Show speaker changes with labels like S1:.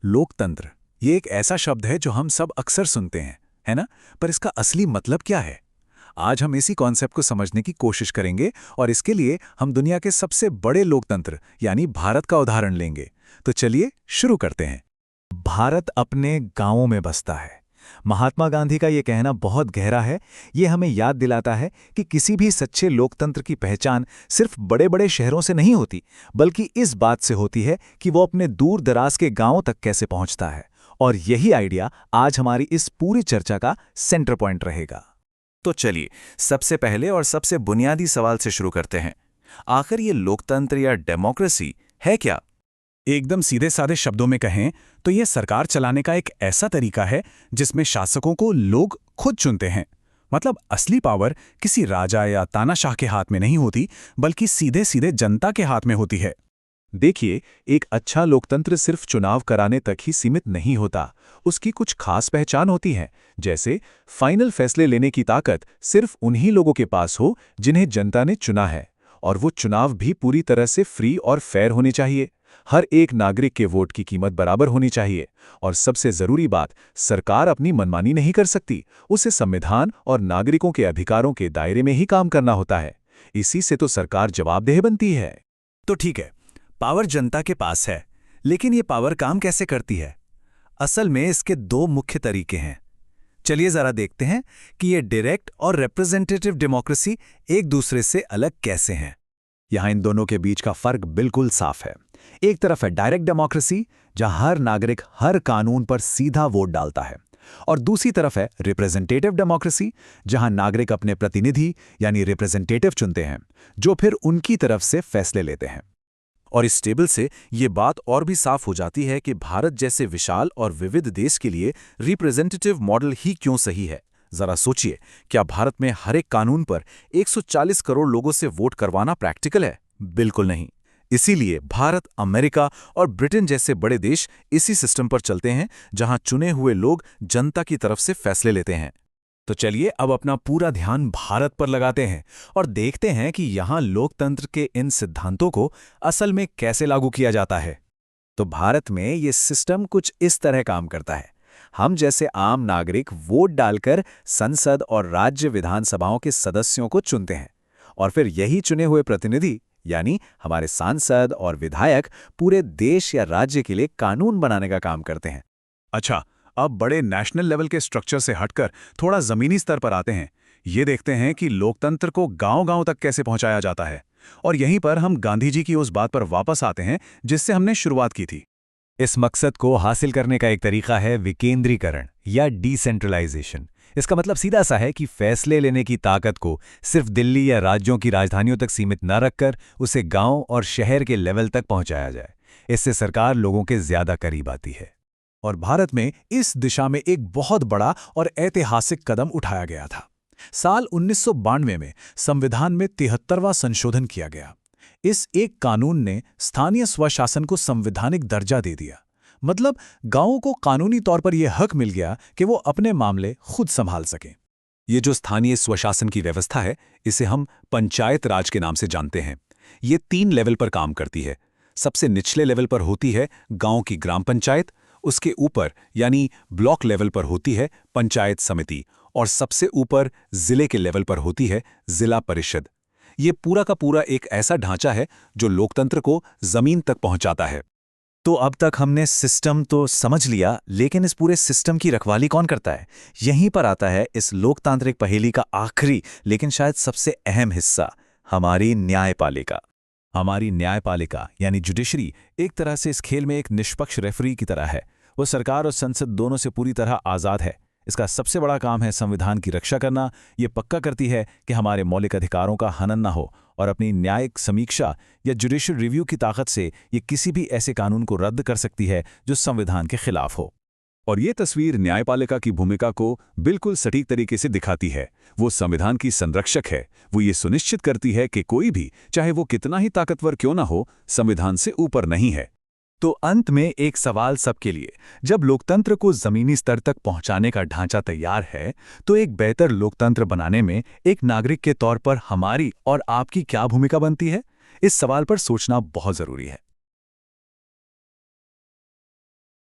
S1: लोकतंत्र, ये एक ऐसा शब्द है जो हम सब अक्सर सुनते हैं, है ना? पर इसका असली मतलब क्या है? आज हम इसी कॉन्सेप्ट को समझने की कोशिश करेंगे और इसके लिए हम दुनिया के सबसे बड़े लोकतंत्र यानी भारत का उदाहरण लेंगे। तो चलिए शुरू करते हैं। भारत अपने गांवों में बसता है। महात्मा गांधी का ये कहना बहुत गहरा है। ये हमें याद दिलाता है कि किसी भी सच्चे लोकतंत्र की पहचान सिर्फ बड़े बड़े शहरों से नहीं होती, बल्कि इस बात से होती है कि वो अपने दूर दराज के गांवों तक कैसे पहुंचता है। और यही आइडिया आज हमारी इस पूरी चर्चा का सेंटर पॉइंट रहेगा।
S2: तो चलिए सबसे पहले और सबसे बुनियादी सवाल से शुरू करते हैं। आखिर ये लोकतंत्र या डेमोक्रेसी है क्या?
S1: एकदम सीधे साधे शब्दों में कहें तो ये सरकार चलाने का एक ऐसा तरीका है जिसमें शासकों को लोग खुद चुनते हैं। मतलब असली पावर किसी राजा या तानाशाह के हाथ में नहीं होती, बल्कि सीधे सीधे जनता के हाथ में होती है। देखिए, एक अच्छा लोकतंत्र सिर्फ चुनाव कराने तक ही सीमित नहीं होता। उसकी कुछ खास पहचान होती है, जैसे फाइनल फैसले लेने की ताकत सिर्फ उन्हीं लोगों के पास हो जिन्हें जनता ने चुना है, और वो चुनाव भी पूरी तरह से फ्री और फेयर होने चाहिए। हर एक नागरिक के वोट की कीमत बराबर होनी चाहिए। और सबसे जरूरी बात, सरकार अपनी मनमानी नहीं कर सकती। उसे संविधान और नागरिकों के अधिकारों के दायरे में ही काम करना होता है। इसी से तो सरकार जवाबदेह बनती है।
S2: तो ठीक है, पावर जनता के पास है, लेकिन ये पावर काम कैसे करती है? असल में इसके दो मुख्य तरीके हैं। चलिए जरा देखते हैं कि ये डायरेक्ट और रिप्रेजेंटेटिव डेमोक्रेसी एक दूसरे से अलग कैसे हैं।
S1: यहाँ इन दोनों के बीच का फर्क बिल्कुल साफ है। एक तरफ है डायरेक्ट डेमोक्रेसी, जहां हर नागरिक हर कानून पर सीधा वोट डालता है, और दूसरी तरफ है रिप्रेजेंटेटिव डेमोक्रेसी, जहां नागरिक अपने प्रतिनिधि यानी रिप्रेजेंटेटिव चुनते हैं, जो फिर उनकी तरफ से फैसले लेते हैं।
S2: और इस टेबल से ये बात और भी साफ हो जाती है कि भारत जैसे विशाल और विविध देश के लिए रिप्रेजेंटेटिव मॉडल ही क्यों सही है। जरा सोचिए, क्या भारत में हर एक कानून पर 140 करोड़ लोगों से वोट करवाना प्रैक्टिकल है? बिल्कुल नहीं। इसीलिए भारत, अमेरिका और ब्रिटेन जैसे बड़े देश इसी सिस्टम पर चलते हैं, जहां चुने हुए लोग जनता की तरफ से फैसले लेते हैं।
S1: तो चलिए अब अपना पूरा ध्यान भारत पर लगाते हैं और देखते हैं कि यहाँ लोकतंत्र के इन सिद्धांतों को असल में कैसे लागू किया जाता है। तो भारत में ये सिस्टम कुछ इस तरह काम करता है। हम जैसे आम नागरिक वोट डालकर संसद और राज्य विधानसभाओं के सदस्यों को चुनते हैं, और फिर यही चुने हुए प्रतिनिधि यानी हमारे सांसद और विधायक पूरे देश या राज्य के लिए कानून बनाने का काम करते हैं। अच्छा, अब बड़े नेशनल लेवल के स्ट्रक्चर से हटकर थोड़ा जमीनी स्तर पर आते हैं। ये देखते हैं कि लोकतंत्र को गांव-गांव तक कैसे पहुंचाया जाता है। और यहीं पर हम गांधी जी की उस बात पर वापस आते हैं जिससे हमने शुरुआत की थी। इस मकसद को हासिल करने का एक तरीका है विकेंद्रीकरण या डिसेंट्रलाइजेशन। इसका मतलब सीधा सा है कि फैसले लेने की ताकत को सिर्फ दिल्ली या राज्यों की राजधानियों तक सीमित न रखकर उसे गांव और शहर के लेवल तक पहुंचाया जाए। इससे सरकार लोगों के ज्यादा करीब आती है। और भारत में इस दिशा में एक बहुत बड़ा और ऐतिहासिक कदम उठाया गया था। साल 1992 में संविधान में 73वां संशोधन किया गया। इस एक कानून ने स्थानीय स्वशासन को संवैधानिक दर्जा दे दिया। मतलब गांवों को कानूनी तौर पर यह हक मिल गया कि वो अपने मामले खुद संभाल सकें। ये जो स्थानीय स्वशासन की व्यवस्था है, इसे हम पंचायत राज के नाम से जानते हैं। ये 3 लेवल पर काम करती है। सबसे निचले लेवल पर होती है गांव की ग्राम पंचायत, उसके ऊपर यानी ब्लॉक लेवल पर होती है पंचायत समिति, और सबसे ऊपर जिले के लेवल पर होती है जिला परिषद। ये पूरा का पूरा एक ऐसा ढांचा है जो लोकतंत्र को जमीन तक पहुंचाता है। तो अब तक हमने सिस्टम तो समझ लिया, लेकिन इस पूरे सिस्टम की रखवाली कौन करता है? यहीं पर आता है इस लोकतांत्रिक पहेली का आखिरी लेकिन शायद सबसे अहम हिस्सा, हमारी न्यायपालिका। हमारी न्यायपालिका यानी जुडिशरी एक तरह से इस खेल में एक निष्पक्ष रेफरी की तरह है। वो सरकार और संसद दोनों से पूरी तरह आज़ाद है। इसका सबसे बड़ा काम है संविधान की रक्षा करना। ये पक्का करती है कि हमारे मौलिक अधिकारों का हनन न हो, और अपनी न्यायिक समीक्षा या जुडिशियल रिव्यू की ताकत से ये किसी भी ऐसे कानून को रद्द कर सकती है जो संविधान के खिलाफ हो। और ये तस्वीर न्यायपालिका की भूमिका को बिल्कुल सटीक तरीके से दिखाती है। वो संविधान की संरक्षक है। वो ये सुनिश्चित करती है कि कोई भी, चाहे वो कितना ही ताकतवर क्यों ना हो, संविधान से ऊपर नहीं है। तो अंत में एक सवाल सबके लिए, जब लोकतंत्र को जमीनी स्तर तक पहुंचाने का ढांचा तैयार है, तो एक बेहतर लोकतंत्र बनाने में एक नागरिक के तौर पर हमारी और आपकी क्या भूमिका बनती है? इस सवाल पर सोचना बहुत जरूरी है।